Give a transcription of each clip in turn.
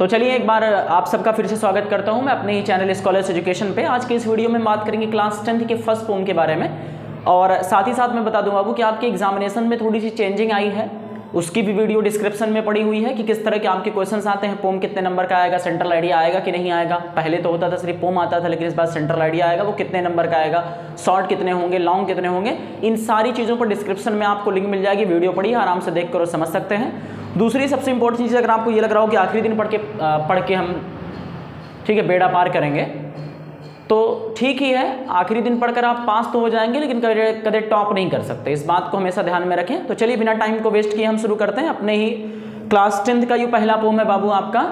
तो चलिए एक बार आप सबका फिर से स्वागत करता हूं मैं अपने ही चैनल स्कॉलर्स एजुकेशन पे। आज के इस वीडियो में बात करेंगे क्लास 10th के फर्स्ट पोम के बारे में, और साथ ही साथ मैं बता दूं बाबू कि आपके एग्जामिनेशन में थोड़ी सी चेंजिंग आई है, उसकी भी वीडियो डिस्क्रिप्शन में पड़ी हुई है कि किस तरह के आपके क्वेश्चंस आते हैं। पोम कितने नंबर का आएगा, सेंट्रल आइडिया आएगा कि नहीं आएगा। पहले तो होता था सिर्फ पोम आता था, लेकिन इस बार सेंट्रल आइडिया आएगा, वो कितने नंबर का आएगा, शॉर्ट कितने होंगे, लॉन्ग कितने होंगे, इन सारी चीज़ों पर डिस्क्रिप्शन में आपको लिंक मिल जाएगी। वीडियो पढ़िए, आराम से देख कर समझ सकते हैं। दूसरी सबसे इंपॉर्टेंट चीज़, अगर आपको ये लग रहा हो कि आखिरी दिन पढ़ के हम ठीक है बेड़ा पार करेंगे, तो ठीक ही है, आखिरी दिन पढ़कर आप पास तो हो जाएंगे, लेकिन कदे टॉप नहीं कर सकते। इस बात को हमेशा ध्यान में रखें। तो चलिए बिना टाइम को वेस्ट किए हम शुरू करते हैं। अपने ही क्लास 10th का ये पहला पोम है बाबू आपका,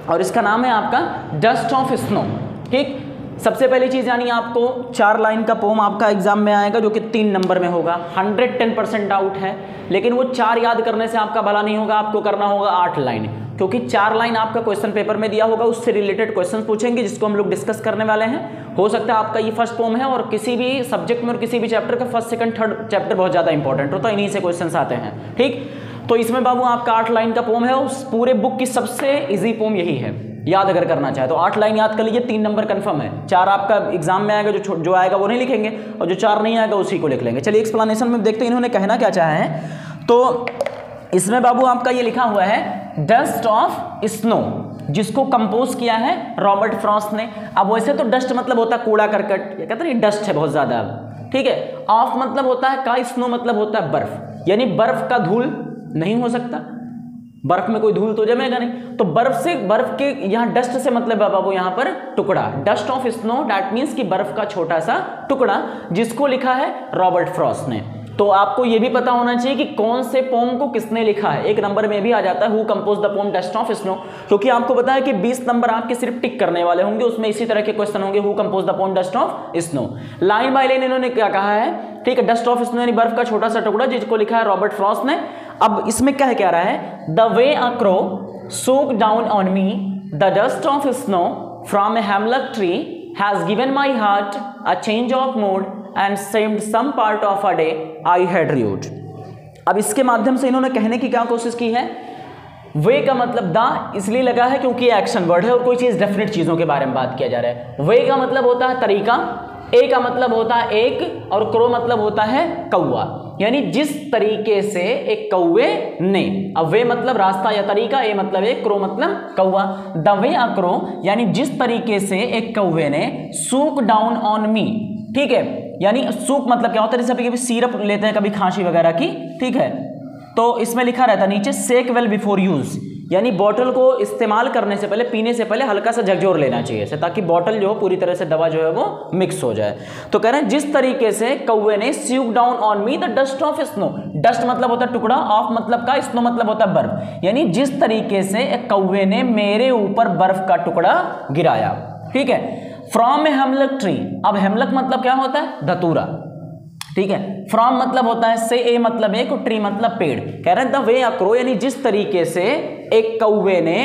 और इसका नाम है आपका डस्ट ऑफ स्नो। ठीक, सबसे पहली चीज़ यानी आपको 4 लाइन का पोम आपका एग्जाम में आएगा, जो कि 3 नंबर में होगा। 110% डाउट है, लेकिन वो 4 याद करने से आपका भला नहीं होगा, आपको करना होगा 8 लाइन, क्योंकि 4 लाइन आपका क्वेश्चन पेपर में दिया होगा, उससे रिलेटेड क्वेश्चन पूछेंगे जिसको हम लोग डिस्कस करने वाले हैं। हो सकता है आपका ये फर्स्ट पोम है, और किसी भी सब्जेक्ट में और किसी भी चैप्टर का फर्स्ट सेकंड थर्ड चैप्टर बहुत ज़्यादा इंपॉर्टेंट होता है, इन्हीं से क्वेश्चन आते हैं। ठीक, तो इसमें बाबू आपका 8 लाइन का पोम है, उस पूरे बुक की सबसे ईजी पोम यही है, याद अगर करना चाहे तो 8 लाइन याद कर लीजिए। 3 नंबर कंफर्म है, 4 आपका एग्जाम में आएगा, जो आएगा वो नहीं लिखेंगे, और जो 4 नहीं आएगा उसी को लिख लेंगे। चलिए एक्सप्लेनेशन में देखते हैं इन्होंने कहना क्या चाहा है। तो इसमें बाबू आपका ये लिखा हुआ है डस्ट ऑफ स्नो, जिसको कंपोज किया है रॉबर्ट फ्रॉस्ट ने। अब वैसे तो डस्ट मतलब होता है कूड़ा करकट, ये कहते हैं डस्ट है बहुत ज्यादा, ठीक है। ऑफ मतलब होता है का, स्नो मतलब होता है बर्फ, यानी बर्फ का धूल नहीं हो सकता, बर्फ में कोई धूल तो जमेगा नहीं। तो बर्फ के यहाँ डस्ट से मतलब है बाबू यहाँ पर टुकड़ा। Dust of snow that means कि बर्फ का छोटा सा टुकड़ा, जिसको लिखा है रॉबर्ट फ्रॉस्ट ने। तो आपको यह भी पता होना चाहिए कि कौन से पोम को किसने लिखा है। एक नंबर में भी आ जाता है who composed the poem dust of snow, क्योंकि आपको पता है कि 20 नंबर आपके सिर्फ टिक करने वाले होंगे, उसमें इसी तरह के क्वेश्चन होंगे who composed the poem dust of snow. Line by line इन्होंने क्या कहा है, ठीक है, डस्ट ऑफ स्नो यानी बर्फ का छोटा सा टुकड़ा, जिसको लिखा है रॉबर्ट फ्रॉस्ट ने। अब इसमें क्या कह रहा है, the way a crow shook down on me the dust of snow from a hemlock tree has given my heart a change of mood and saved some part of a day I had rued. अब इसके माध्यम से इन्होंने कहने की क्या कोशिश की है, वे का मतलब द इसलिए लगा है क्योंकि ये एक्शन वर्ड है और कोई चीज डेफिनेट चीजों के बारे में बात किया जा रहा है। वे का मतलब होता है तरीका, ए का मतलब होता है एक, और क्रो मतलब होता है कौवा, यानी जिस तरीके से एक कौवे ने। अब वे मतलब रास्ता या तरीका, ए मतलब एक, क्रो मतलब कौवा। द वे अ क्रो यानी जिस तरीके से एक कौवे ने सूक डाउन ऑन मी, ठीक है, यानी सूप मतलब क्या होता है, जैसे कभी सिरप लेते हैं कभी खांसी वगैरह की, ठीक है, तो इसमें लिखा रहता है नीचे सेक वेल बिफोर यूज, यानी बॉटल को इस्तेमाल करने से पहले, पीने से पहले हल्का सा झकझोर लेना चाहिए, ताकि बॉटल जो हो पूरी तरह से दवा जो है वो मिक्स हो जाए। तो कह रहे हैं जिस तरीके से कौवे ने shook down on me the dust of snow, dust मतलब होता है टुकड़ा, ऑफ मतलब का, स्नो मतलब होता है बर्फ, यानी जिस तरीके से एक कौवे ने मेरे ऊपर बर्फ का टुकड़ा गिराया, ठीक है। फ्रॉम ए हेमलक ट्री, अब हेमलक मतलब क्या होता है, धतूरा, ठीक है। फ्रॉम मतलब होता है से, ए मतलब एक, और ट्री मतलब पेड़। कह रहे हैं द वे अ क्रो यानी जिस तरीके से एक कौवे ने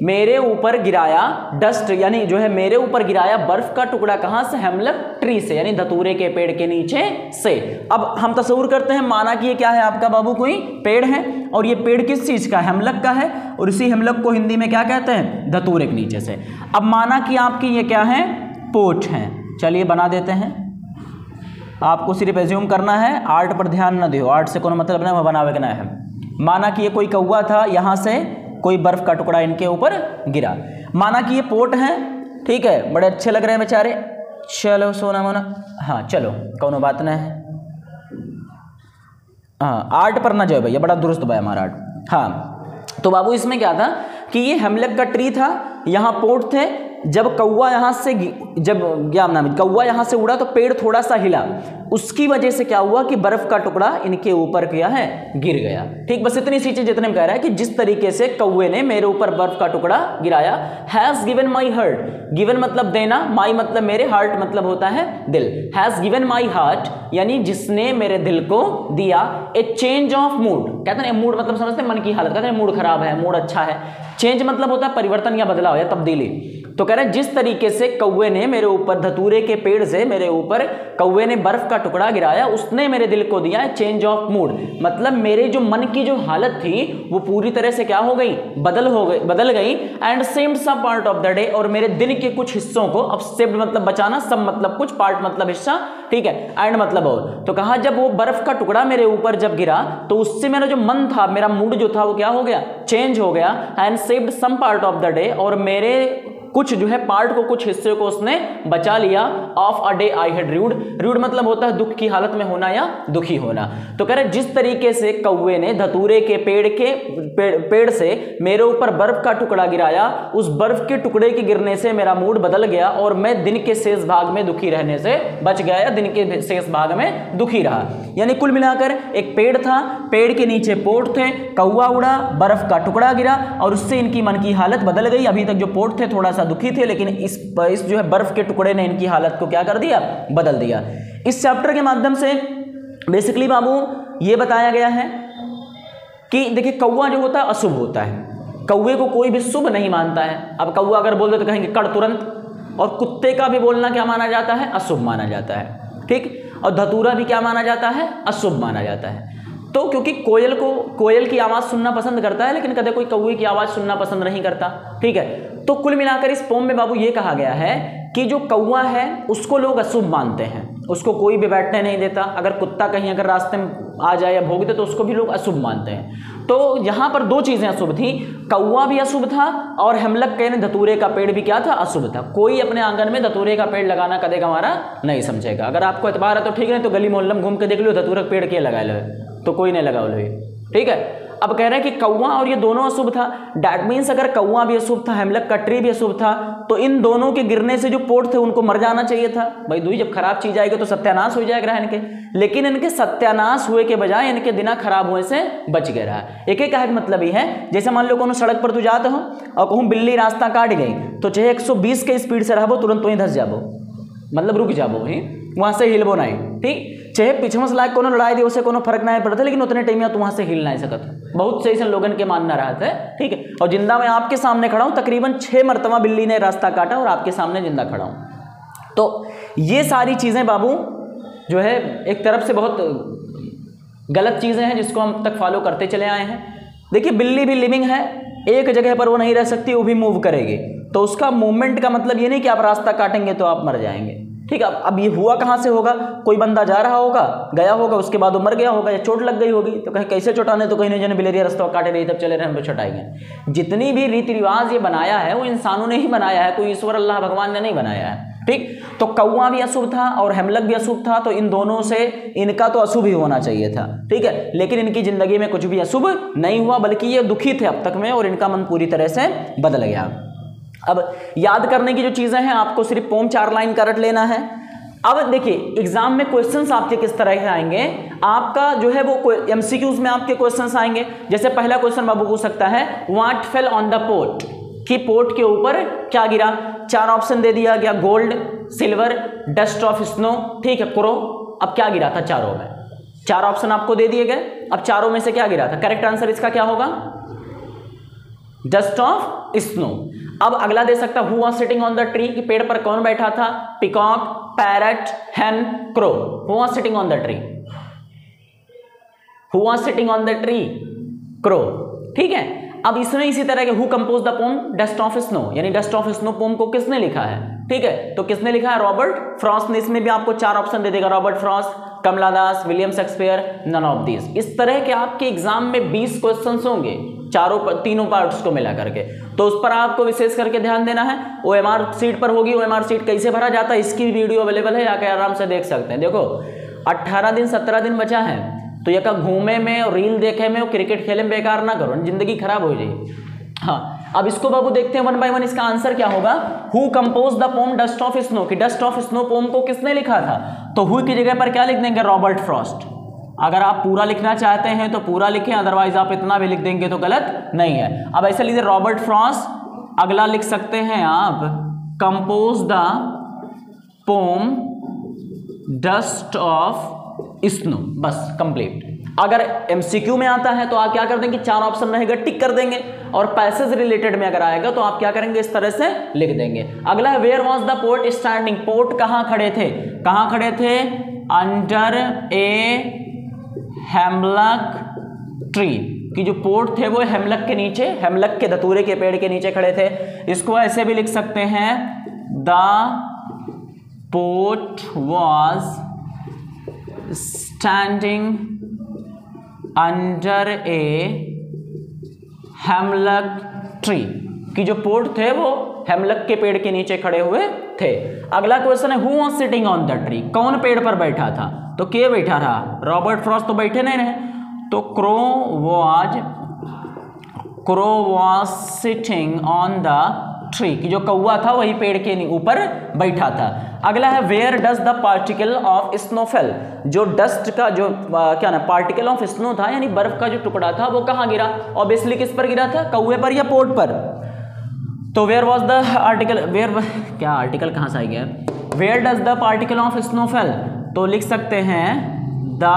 मेरे ऊपर गिराया डस्ट, यानी जो है मेरे ऊपर गिराया बर्फ का टुकड़ा, कहां से, हेमलक ट्री से, यानी धतूरे के पेड़ के नीचे से। अब हम तस्वीर करते हैं, माना कि ये क्या है आपका बाबू, कोई पेड़ है, और ये पेड़ किस चीज का, हेमलक का है, और इसी हेमलक को हिंदी में क्या कहते हैं, धतूरे के नीचे से। अब माना कि आपकी ये क्या है, पोच हैं। चलिए बना देते हैं, आपको सिर्फ एज्यूम करना है, आर्ट पर ध्यान न दो, आर्ट से कोई मतलब नहीं, बनावे ना है। माना कि ये कोई कौवा था, यहाँ से कोई बर्फ का टुकड़ा इनके ऊपर गिरा। माना कि ये पोट है, ठीक है, बड़े अच्छे लग रहे हैं बेचारे, चलो सोना मोना, हाँ चलो कौनो बात ना है, हाँ आर्ट पर ना जाओ भैया, बड़ा दुरुस्त भाई हमारा आर्ट। हाँ, तो बाबू इसमें क्या था कि ये हेमलक का ट्री था, यहाँ पोट थे, जब कौवा यहाँ से कौवा यहाँ से उड़ा तो पेड़ थोड़ा सा हिला, उसकी वजह से क्या हुआ कि बर्फ का टुकड़ा इनके ऊपर क्या है, गिर गया। ठीक, बस इतनी सी चीज जितने में कह रहा है कि जिस तरीके से कौवे ने मेरे ऊपर बर्फ का टुकड़ा गिराया। Has given my heart, given मतलब देना, माई मतलब मेरे, हार्ट मतलब होता है दिल। हैज गिवन माई हार्ट यानी जिसने मेरे दिल को दिया ए चेंज ऑफ मूड, कहते हैं मूड मतलब समझते हैं मन की हालत, कहते हैं मूड खराब है, मूड अच्छा है। चेंज मतलब होता है परिवर्तन या बदलाव या तब्दीली। तो कह रहे हैं जिस तरीके से कौवे ने मेरे ऊपर, धतूरे के पेड़ से मेरे ऊपर कौवे ने बर्फ का टुकड़ा गिराया, उसने मेरे दिल को दिया है चेंज ऑफ मूड। मतलब मेरे जो मन की जो हालत थी वो पूरी तरह से क्या हो गई, बदल गई। And saved some part of the day, और मेरे दिन के कुछ हिस्सों को, अब सेव्ड मतलब बचाना, सब मतलब कुछ, पार्ट मतलब हिस्सा, ठीक है, एंड मतलब और। तो कहा जब वो बर्फ का टुकड़ा मेरे ऊपर जब गिरा तो उससे मेरा जो मन था, मेरा मूड जो था वो क्या हो गया, चेंज हो गया। And saved some part of the day, और मेरे कुछ जो है पार्ट को, कुछ हिस्से को उसने बचा लिया। Of a day I had rued, rued मतलब होता है दुख की हालत में होना या दुखी होना। तो कह रहे जिस तरीके से कौवे ने धतूरे के पेड़ से मेरे ऊपर बर्फ का टुकड़ा गिराया, उस बर्फ के टुकड़े के गिरने से मेरा मूड बदल गया और मैं दिन के शेष भाग में दुखी रहने से बच गया, या दिन के शेष भाग में दुखी रहा। यानी कुल मिलाकर एक पेड़ था, पेड़ के नीचे पोर्ट थे, कौवा उड़ा, बर्फ का टुकड़ा गिरा और उससे इनकी मन की हालत बदल गई। अभी तक जो पोर्ट थे थोड़ा दुखी थे, लेकिन इस जो है बर्फ के टुकड़े ने इनकी हालत को क्या कर दिया, बदल दिया। इस चैप्टर के माध्यम से बेसिकली बाबू ये बताया गया है कि देखिए कौवा जो होता है अशुभ होता है, कौवे को कोई भी शुभ नहीं मानता है। अब कौवा अगर बोल दे तो कहेंगे कड़ तुरंत, और कुत्ते का भी बोलना क्या माना जाता है, अशुभ माना जाता है, ठीक। और धतूरा भी क्या माना जाता है, अशुभ माना जाता है। तो क्योंकि कोयल की आवाज़ सुनना पसंद करता है, लेकिन कभी कोई कौवे की आवाज़ सुनना पसंद नहीं करता, ठीक है। तो कुल मिलाकर इस पोम में बाबू ये कहा गया है कि जो कौवा है उसको लोग अशुभ मानते हैं, उसको कोई भी बैठने नहीं देता। अगर कुत्ता कहीं अगर रास्ते में आ जाए या भोग दे तो उसको भी लोग अशुभ मानते हैं। तो यहाँ पर दो चीज़ें अशुभ थी, कौवा भी अशुभ था और हेमलक के धतूरे का पेड़ भी क्या था, अशुभ था। कोई अपने आंगन में धतूरे का पेड़ लगाना कदे हमारा नहीं समझेगा। अगर आपको एतबार है तो ठीक है, तो गली मोहल्ले में घूम के देख लो धतूरे का पेड़ के लगा लो, तो कोई नहीं लगा लो, ठीक है। अब कह रहे हैं कि कौवा और ये दोनों अशुभ था। डैट मीन्स अगर कौवा भी अशुभ था, हेमलक का ट्री भी अशुभ था, तो इन दोनों के गिरने से जो पोर्ट थे उनको मर जाना चाहिए था। भाई दुई जब खराब चीज आएगी तो सत्यानाश हो जाएगा इनके, लेकिन इनके सत्यानाश हुए के बजाय इनके दिना खराब हुए से बच गए रहा। एक एक मतलब ही है, जैसे मान लो कोनो सड़क पर तू जाते हो और कहूँ बिल्ली रास्ता काट गई, तो चाहे 120 के स्पीड से रहबो तुरंत वहीं धस जाबो, मतलब रुक जाबो ही, वहां से हिलबो नहीं, ठीक। चाहे पीछे से लायक कोनो लड़ाई दी उसे कोनो फर्क नहीं पड़ता, लेकिन उतने टाइम में तो वहां से हिल नहीं सकता। बहुत से ऐसे लोगन के मानना रहा था, ठीक है। और जिंदा मैं आपके सामने खड़ा हूं, तकरीबन 6 मरतबा बिल्ली ने रास्ता काटा और आपके सामने जिंदा खड़ा हूं। तो ये सारी चीजें बाबू जो है एक तरफ से बहुत गलत चीजें हैं जिसको हम तक फॉलो करते चले आए हैं। देखिए बिल्ली भी लिविंग है, एक जगह पर वो नहीं रह सकती, वो भी मूव करेगी। तो उसका मूवमेंट का मतलब ये नहीं कि आप रास्ता काटेंगे तो आप मर जाएंगे, ठीक है। अब ये हुआ कहाँ से होगा, कोई बंदा जा रहा होगा, गया होगा, उसके बाद वो मर गया होगा या चोट लग गई होगी, तो कहीं कैसे चोटाने, तो कहीं नहीं जाने बिलेरिया रास्ता काटे रही तब चले रहे हम तो चोटाएंगे। जितनी भी रीति रिवाज ये बनाया है वो इंसानों ने ही बनाया है, कोई ईश्वर अल्लाह भगवान ने नहीं बनाया है, ठीक। तो कौवा भी अशुभ था और हेमलक भी अशुभ था, तो इन दोनों से इनका तो अशुभ ही होना चाहिए था, ठीक है। लेकिन इनकी जिंदगी में कुछ भी अशुभ नहीं हुआ, बल्कि ये दुखी थे अब तक में और इनका मन पूरी तरह से बदल गया। अब याद करने की जो चीजें हैं, आपको सिर्फ पोम 4 लाइन का रट लेना है। अब देखिए एग्जाम में क्वेश्चंस आपके किस तरह के आएंगे, आपका जो है वो एमसीक्यूज में आपके क्वेश्चंस आएंगे। जैसे पहला क्वेश्चन बाबू पूछ सकता है what fell on the port, कि पोर्ट के ऊपर क्या गिरा। 4 ऑप्शन दे दिया गया, gold, silver, dust of snow, ठीक है, क्रो। अब क्या गिरा था चारों में, 4 ऑप्शन आपको दे दिए गए। अब चारों में से क्या गिरा था, करेक्ट आंसर इसका क्या होगा, डस्ट ऑफ स्नो। अब अगला दे सकता who was sitting on the tree, कि पेड़ पर कौन बैठा था, peacock, parrot, hen, crow. Who was sitting on the tree, who was sitting on the tree, crow, ठीक है। अब इसमें इसी तरह के who composed the poem dust of snow, यानी डस्ट ऑफ स्नो पोम को किसने लिखा है, ठीक है। तो किसने लिखा है, रॉबर्ट फ्रॉस्ट ने। इसमें भी आपको 4 ऑप्शन दे देगा, Robert Frost, Kamala Das, William Shakespeare, none of these. इस तरह के आपके एग्जाम में 20 क्वेश्चंस होंगे तीनों पार्ट्स को मिला करके, तो उस पर आपको विशेष करके ध्यान देना है। OMR सीट पर होगी, OMR सीट कैसे भरा जाता है इसकी भी वीडियो अवेलेबल है, आके आराम से देख सकते हैं। देखो 18 दिन 17 दिन बचा है, तो ये का घूमे में और रील देखे में और क्रिकेट खेले में बेकार ना करो, जिंदगी खराब हो जाएगी। हाँ, अब इसको बाबू देखते हैं 1 बाय 1। इसका आंसर क्या होगा, who composed the poem dust of snow, कि डस्ट ऑफ स्नो पोम को किसने लिखा था, तो हु की जगह पर क्या लिख देंगे, रॉबर्ट फ्रॉस्ट। अगर आप पूरा लिखना चाहते हैं तो पूरा लिखें, अदरवाइज आप इतना भी लिख देंगे तो गलत नहीं है। अब ऐसे लीजिए रॉबर्ट फ्रॉस्ट, अगला लिख सकते हैं आप compose the poem dust of snow, बस कंप्लीट। अगर एमसीक्यू में आता है तो आप क्या कर देंगे, 4 ऑप्शन रहेगा, टिक कर देंगे। और पैसेज रिलेटेड में अगर आएगा तो आप क्या करेंगे, इस तरह से लिख देंगे। अगला है where was the poet standing, poet कहां खड़े थे, कहां खड़े थे, अंडर ए हेमलक ट्री, कि जो पोर्ट थे वो हेमलक के नीचे, हेमलक के धतूरे के पेड़ के नीचे खड़े थे। इसको ऐसे भी लिख सकते हैं, the poet was standing under a hemlock tree, कि जो पोर्ट थे वो हेमलक के पेड़ के नीचे खड़े हुए थे। अगला क्वेश्चन है who was sitting on the tree, कौन पेड़ पर बैठा था, तो के बैठा रहा, रॉबर्ट फ्रॉस्ट तो बैठे नहीं रहे, तो crow was sitting on the tree, कि जो कौवा था वही पेड़ के ऊपर बैठा था। अगला है where does the particle of snow fall, जो डस्ट का जो क्या ना पार्टिकल ऑफ स्नो था यानी बर्फ का जो टुकड़ा था वो कहाँ गिरा, ऑब्वियसली किस पर गिरा था, कौवे पर या पोर्ट पर। तो where was the article, where क्या आर्टिकल कहाँ से आ गया, where does the particle of snow fall, तो लिख सकते हैं the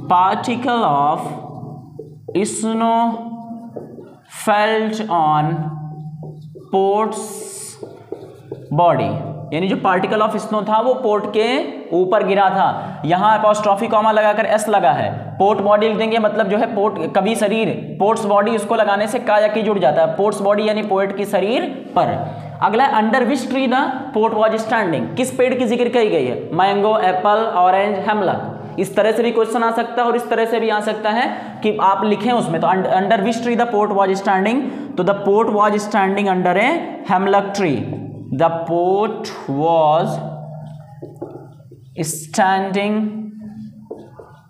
particle of snow felt on poet's body, यानी जो पार्टिकल ऑफ स्नो था वो पोर्ट के ऊपर गिरा था। यहां अपॉस्ट्रोफी कॉमा लगाकर एस लगा है, पोर्ट बॉडी लिख देंगे, मतलब जो है पोर्ट कभी शरीर, पोर्ट्स बॉडी, उसको लगाने से का या की जुड़ जाता है, पोर्ट्स बॉडी यानी पोर्ट की शरीर पर। अगला under which tree the poet was standing, किस पेड़ की जिक्र की गई है, मैंगो, एप्पल, ऑरेंज, हेमलक। इस तरह से भी क्वेश्चन आ सकता है और इस तरह से भी आ सकता है कि आप लिखें उसमें, तो under which tree the poet was standing, तो the poet was standing under a hemlock tree, the poet was standing,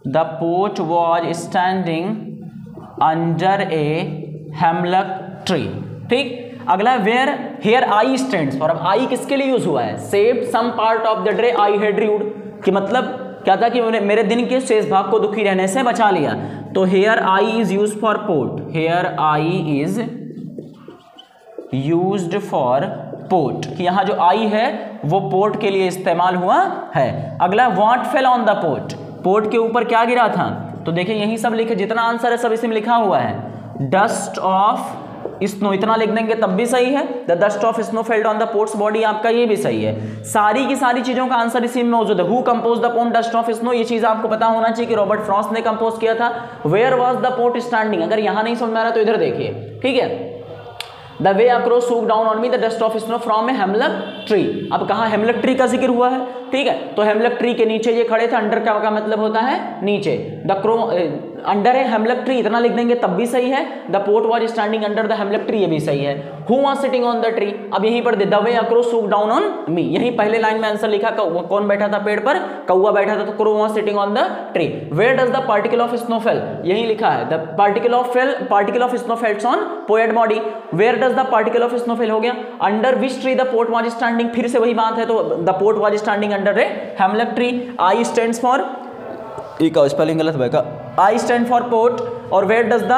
the poet was standing under a hemlock tree. ठीक, अगला where here I stands for, अब I किसके लिए use हुआ है, saved some part of the day I had rued, कि मतलब क्या था कि मेरे दिन के शेष भाग को दुखी रहने से बचा लिया। तो here I is use for port, here I is used for port, कि यहां जो आई है वो पोर्ट के लिए इस्तेमाल हुआ है। अगला what fell on the port, port के ऊपर क्या गिरा था, तो देखिए यही सब लिखे, जितना आंसर है सब इसमें लिखा हुआ है, डस्ट ऑफ स्नो, इतना लिख देंगे तब भी सही है, the dust of snow failed on the ports body, आपका ये भी सही है। सारी की सारी चीजों का आंसर इसी में मौजूद है। Who composed the poem dust of snow, ये चीज आपको पता होना चाहिए कि रॉबर्ट फ्रॉस्ट ने कंपोज किया था। Where was the poet standing, अगर यहां नहीं समझ में आ रहा तो इधर देखिए, ठीक है। The way a crow shook down on me the dust of snow from a hemlock tree, अब कहां हेमलक ट्री का जिक्र हुआ है, ठीक है, तो हेमलक ट्री के नीचे ये खड़े थे, अंडर का मतलब होता है नीचे, द क्रो अंडर है हेमलक ट्री, इतना लिख देंगे तब भी सही है। The poet was standing under the hemlock tree, ये भी सही है। Who was sitting on the tree, अब यहीं पर the way a crow shook down on me, यहीं पहले लाइन में आंसर लिखा, कौन बैठा था पेड़ पर, कौवा बैठा था, तो crow was sitting on the tree. Where does the particle of snow fall, यहीं लिखा है the particle of snow falls on poet body. Where does the particle of snow fall हो गया, under which tree the poet was standing, फिर से वही बात है, तो the poet was standing under a hemlock tree. I stands for, एक spelling गलत है, आई स्टैंड फॉर पोर्ट, और वेयर डज द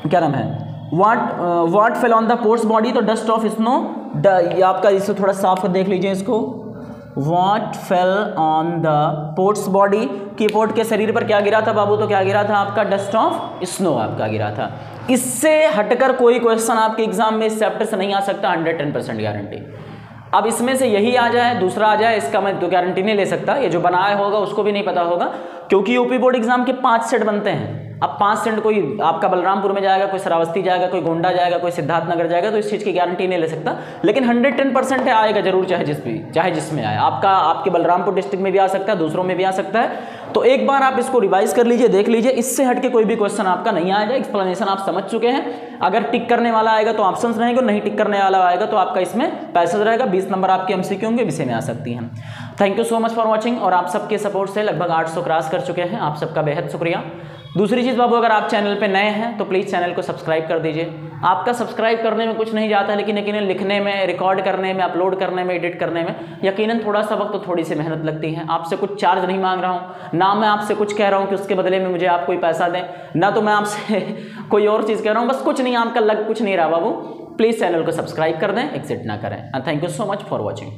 क्या नाम है, what fell on the ports body, तो डस्ट ऑफ स्नो, ये आपका इसे थोड़ा साफ कर देख लीजिए इसको, what fell on the ports body, की पोर्ट के शरीर पर क्या गिरा था बाबू, तो क्या गिरा था आपका, डस्ट ऑफ स्नो आपका गिरा था। इससे हटकर कोई क्वेश्चन आपके एग्जाम में इस चैप्टर से नहीं आ सकता, 110% गारंटी। अब इसमें से यही आ जाए, दूसरा आ जाए, इसका मैं तो गारंटी नहीं ले सकता, ये जो बनाया होगा उसको भी नहीं पता होगा, क्योंकि यूपी बोर्ड एग्जाम के 5 सेट बनते हैं। अब 5 सेट कोई आपका बलरामपुर में जाएगा, कोई श्रावस्ती जाएगा, कोई गोंडा जाएगा, कोई सिद्धार्थनगर जाएगा, तो इस चीज़ की गारंटी नहीं ले सकता, लेकिन 110% आएगा जरूर, चाहे जिसमें आए। आपके बलरामपुर डिस्ट्रिक्ट में भी आ सकता है, दूसरों में भी आ सकता है, तो एक बार आप इसको रिवाइज कर लीजिए, देख लीजिए, इससे हटके कोई भी क्वेश्चन आपका नहीं आएगा। एक्सप्लेनेशन आप समझ चुके हैं, अगर टिक करने वाला आएगा तो ऑप्शंस रहेंगे, नहीं टिक करने वाला आएगा तो आपका इसमें पैसेज रहेगा। 20 नंबर आपके एमसीक्यू होंगे, विषय में आ सकती हैं। Thank you so much for watching, और आप सबके सपोर्ट से लगभग 800 क्रॉस कर चुके हैं, आप सबका बेहद शुक्रिया। दूसरी चीज़ बाबू, अगर आप चैनल पे नए हैं तो प्लीज़ चैनल को सब्सक्राइब कर दीजिए। आपका सब्सक्राइब करने में कुछ नहीं जाता, लेकिन यकीनन लिखने में, रिकॉर्ड करने में, अपलोड करने में, एडिट करने में यकीनन थोड़ा सा वक्त तो थोड़ी सी मेहनत लगती है। आपसे कुछ चार्ज नहीं मांग रहा हूँ, ना मैं आपसे कुछ कह रहा हूँ कि उसके बदले में मुझे आप कोई पैसा दें, ना तो मैं आपसे कोई और चीज़ कह रहा हूँ, बस कुछ नहीं, आपका लग कुछ नहीं रहा बाबू। प्लीज़ चैनल को सब्सक्राइब कर दें, एग्जिट ना करें। Thank you so much for watching.